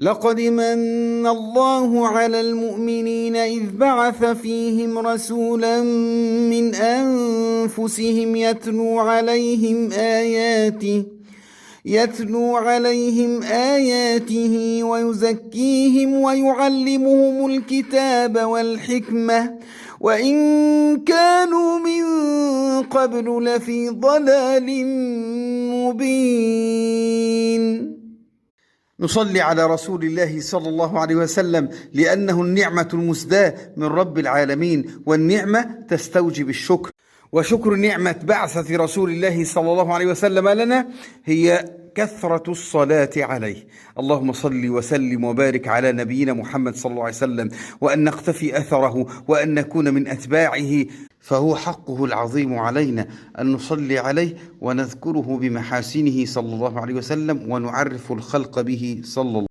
لقد من الله على المؤمنين إذ بعث فيهم رسولا من أنفسهم يتلو عليهم آياته ويزكيهم ويعلمهم الكتاب والحكمة وإن كانوا من قبل لفي ضلال مبين. نصلي على رسول الله صلى الله عليه وسلم لأنه النعمة المسداة من رب العالمين، والنعمة تستوجب الشكر، وشكر نعمة بعثة رسول الله صلى الله عليه وسلم لنا هي كثرة الصلاة عليه. اللهم صل وسلم وبارك على نبينا محمد صلى الله عليه وسلم، وأن نقتفي أثره وأن نكون من أتباعه، فهو حقه العظيم علينا أن نصلي عليه ونذكره بمحاسنه صلى الله عليه وسلم ونعرف الخلق به صلى الله عليه وسلم.